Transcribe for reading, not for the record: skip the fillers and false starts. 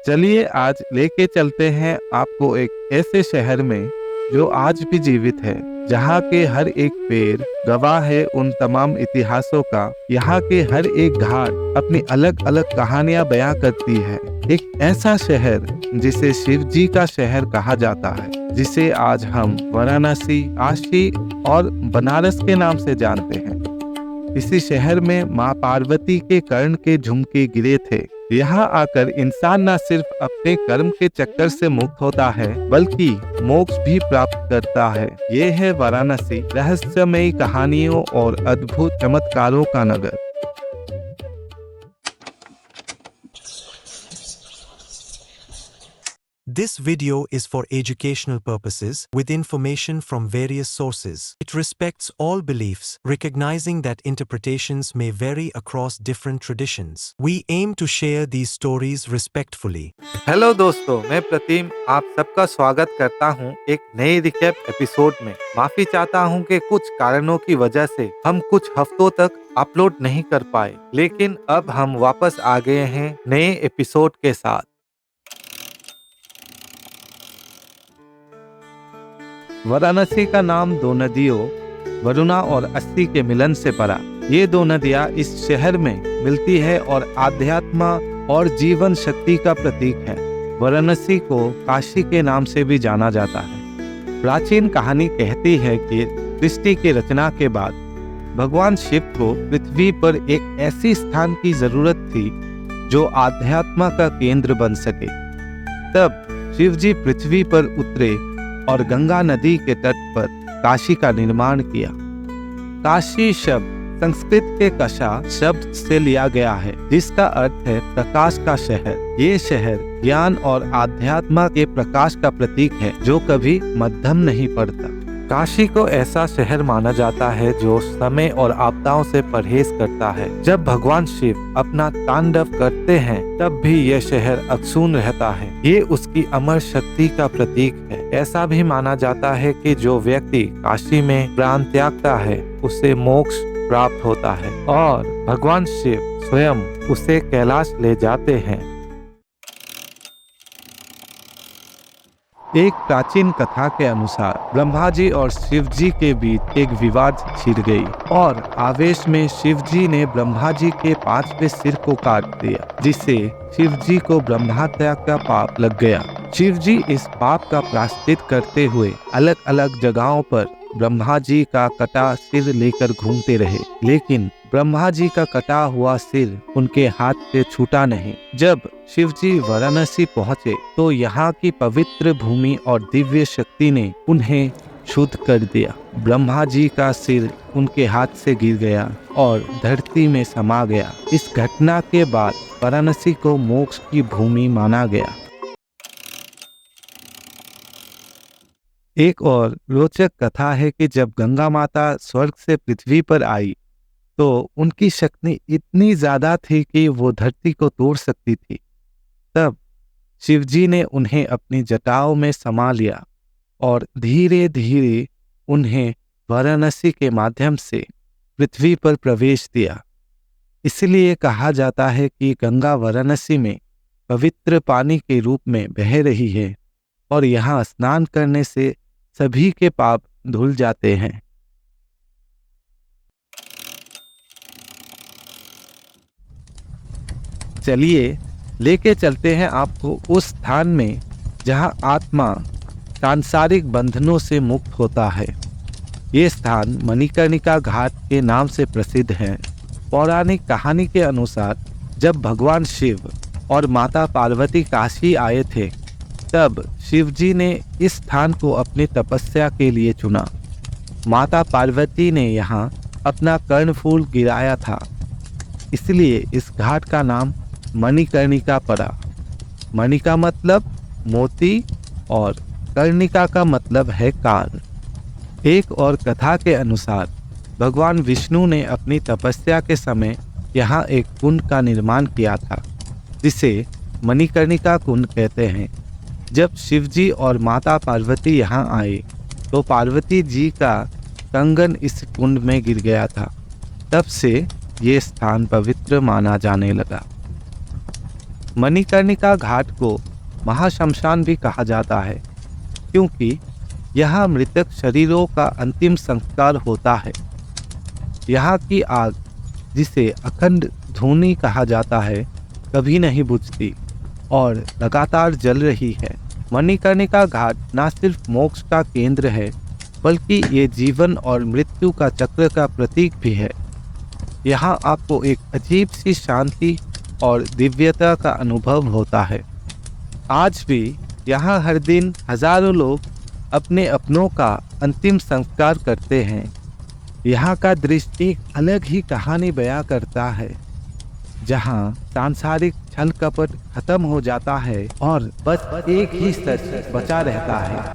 चलिए आज लेके चलते हैं आपको एक ऐसे शहर में जो आज भी जीवित है, जहाँ के हर एक पेड़ गवाह है उन तमाम इतिहासों का। यहाँ के हर एक घाट अपनी अलग अलग कहानियां बयां करती है। एक ऐसा शहर जिसे शिव जी का शहर कहा जाता है, जिसे आज हम वाराणसी, काशी और बनारस के नाम से जानते हैं। इसी शहर में माँ पार्वती के कर्ण के झुमके गिरे थे। यहाँ आकर इंसान न सिर्फ अपने कर्म के चक्कर से मुक्त होता है, बल्कि मोक्ष भी प्राप्त करता है। ये है वाराणसी, रहस्यमयी कहानियों और अद्भुत चमत्कारों का नगर। This video is for educational purposes with information from various sources. It respects all beliefs, recognizing that interpretations may vary across different traditions. We aim to share these stories respectfully. Hello दोस्तों, मैं प्रतिम आप सबका स्वागत करता हूं एक नए recap episode में। माफी चाहता हूं कि कुछ कारणों की वजह से हम कुछ हफ्तों तक अपलोड नहीं कर पाए, लेकिन अब हम वापस आ गए हैं नए एपिसोड के साथ। वाराणसी का नाम दो नदियों वरुणा और अस्सी के मिलन से पड़ा। ये दो नदियाँ इस शहर में मिलती है और आध्यात्म और जीवन शक्ति का प्रतीक है। वाराणसी को काशी के नाम से भी जाना जाता है। प्राचीन कहानी कहती है कि सृष्टि की रचना के बाद भगवान शिव को पृथ्वी पर एक ऐसी स्थान की जरूरत थी जो आध्यात्म का केंद्र बन सके। तब शिव जी पृथ्वी पर उतरे और गंगा नदी के तट पर काशी का निर्माण किया। काशी शब्द संस्कृत के कशा शब्द से लिया गया है, जिसका अर्थ है प्रकाश का शहर। ये शहर ज्ञान और आध्यात्म के प्रकाश का प्रतीक है, जो कभी मध्यम नहीं पड़ता। काशी को ऐसा शहर माना जाता है जो समय और आपदाओं से परहेज करता है। जब भगवान शिव अपना तांडव करते हैं, तब भी यह शहर अक्षुण्ण रहता है। ये उसकी अमर शक्ति का प्रतीक है। ऐसा भी माना जाता है कि जो व्यक्ति काशी में प्राण त्यागता है, उसे मोक्ष प्राप्त होता है और भगवान शिव स्वयं उसे कैलाश ले जाते हैं। एक प्राचीन कथा के अनुसार ब्रह्मा जी और शिव जी के बीच एक विवाद छिड़ गई और आवेश में शिव जी ने ब्रह्मा जी के 5वें सिर को काट दिया, जिससे शिव जी को ब्रह्महत्या का पाप लग गया। शिव जी इस पाप का प्रायश्चित करते हुए अलग अलग जगहों पर ब्रह्मा जी का कटा सिर लेकर घूमते रहे, लेकिन ब्रह्मा जी का कटा हुआ सिर उनके हाथ से छूटा नहीं। जब शिव जी वाराणसी पहुँचे तो यहाँ की पवित्र भूमि और दिव्य शक्ति ने उन्हें शुद्ध कर दिया। ब्रह्मा जी का सिर उनके हाथ से गिर गया और धरती में समा गया। इस घटना के बाद वाराणसी को मोक्ष की भूमि माना गया। एक और रोचक कथा है कि जब गंगा माता स्वर्ग से पृथ्वी पर आई तो उनकी शक्ति इतनी ज्यादा थी कि वो धरती को तोड़ सकती थी। तब शिवजी ने उन्हें अपनी जटाओं में समा लिया और धीरे धीरे उन्हें वाराणसी के माध्यम से पृथ्वी पर प्रवेश दिया। इसलिए कहा जाता है कि गंगा वाराणसी में पवित्र पानी के रूप में बह रही है और यहाँ स्नान करने से सभी के पाप धुल जाते हैं। चलिए लेके चलते हैं आपको उस स्थान में जहां आत्मा सांसारिक बंधनों से मुक्त होता है। ये स्थान मणिकर्णिका घाट के नाम से प्रसिद्ध है। पौराणिक कहानी के अनुसार जब भगवान शिव और माता पार्वती काशी आए थे, तब शिव जी ने इस स्थान को अपनी तपस्या के लिए चुना। माता पार्वती ने यहाँ अपना कर्णफूल गिराया था, इसलिए इस घाट का नाम मणिकर्णिका पड़ा। मणि का मतलब मोती और कर्णिका का मतलब है कान। एक और कथा के अनुसार भगवान विष्णु ने अपनी तपस्या के समय यहाँ एक कुंड का निर्माण किया था, जिसे मणिकर्णिका कुंड कहते हैं। जब शिवजी और माता पार्वती यहाँ आए तो पार्वती जी का कंगन इस कुंड में गिर गया था। तब से ये स्थान पवित्र माना जाने लगा। मणिकर्णिका घाट को महाशमशान भी कहा जाता है, क्योंकि यहाँ मृतक शरीरों का अंतिम संस्कार होता है। यहाँ की आग, जिसे अखंड धूनी कहा जाता है, कभी नहीं बुझती और लगातार जल रही है। मणिकर्णिका घाट न सिर्फ मोक्ष का केंद्र है, बल्कि ये जीवन और मृत्यु का चक्र का प्रतीक भी है। यहाँ आपको एक अजीब सी शांति और दिव्यता का अनुभव होता है। आज भी यहाँ हर दिन हजारों लोग अपने अपनों का अंतिम संस्कार करते हैं। यहाँ का दृश्य एक अलग ही कहानी बयां करता है, जहाँ सांसारिक छल कपट खत्म हो जाता है और बस एक ही सच बचा रहता है।